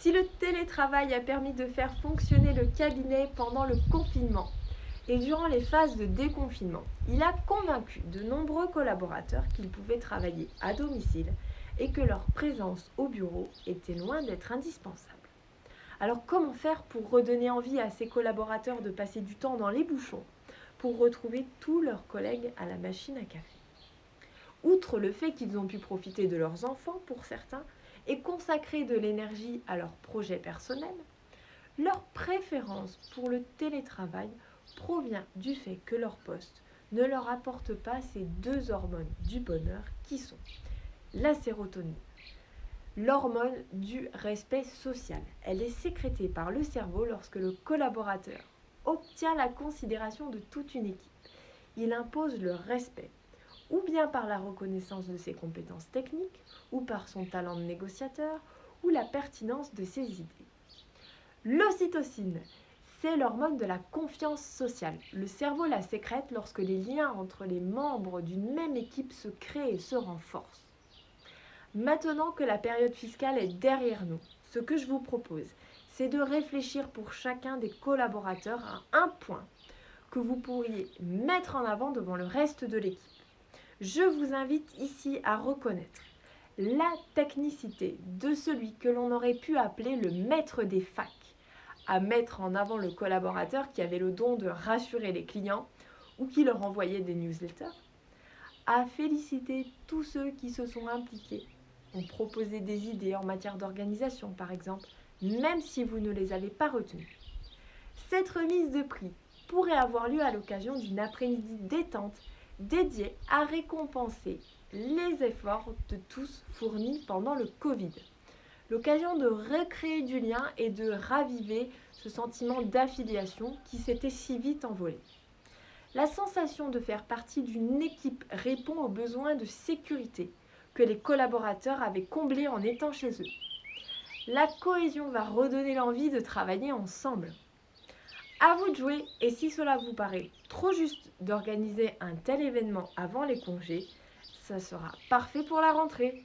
Si le télétravail a permis de faire fonctionner le cabinet pendant le confinement et durant les phases de déconfinement, il a convaincu de nombreux collaborateurs qu'ils pouvaient travailler à domicile et que leur présence au bureau était loin d'être indispensable. Alors comment faire pour redonner envie à ces collaborateurs de passer du temps dans les bouchons pour retrouver tous leurs collègues à la machine à café? Outre le fait qu'ils ont pu profiter de leurs enfants pour certains et consacrer de l'énergie à leurs projets personnels, leur préférence pour le télétravail provient du fait que leur poste ne leur apporte pas ces deux hormones du bonheur qui sont la sérotonine, l'hormone du respect social. Elle est sécrétée par le cerveau lorsque le collaborateur obtient la considération de toute une équipe. Il impose le respect, ou bien par la reconnaissance de ses compétences techniques, ou par son talent de négociateur, ou la pertinence de ses idées. L'ocytocine, c'est l'hormone de la confiance sociale. Le cerveau la sécrète lorsque les liens entre les membres d'une même équipe se créent et se renforcent. Maintenant que la période fiscale est derrière nous, ce que je vous propose, c'est de réfléchir pour chacun des collaborateurs à un point que vous pourriez mettre en avant devant le reste de l'équipe. Je vous invite ici à reconnaître la technicité de celui que l'on aurait pu appeler le maître des facs, à mettre en avant le collaborateur qui avait le don de rassurer les clients ou qui leur envoyait des newsletters, à féliciter tous ceux qui se sont impliqués, ont proposé des idées en matière d'organisation par exemple, même si vous ne les avez pas retenues. Cette remise de prix pourrait avoir lieu à l'occasion d'une après-midi détente dédiée à récompenser les efforts de tous fournis pendant le Covid. L'occasion de recréer du lien et de raviver ce sentiment d'affiliation qui s'était si vite envolé. La sensation de faire partie d'une équipe répond aux besoins de sécurité que les collaborateurs avaient comblés en étant chez eux. La cohésion va redonner l'envie de travailler ensemble. À vous de jouer, et si cela vous paraît trop juste d'organiser un tel événement avant les congés, ça sera parfait pour la rentrée.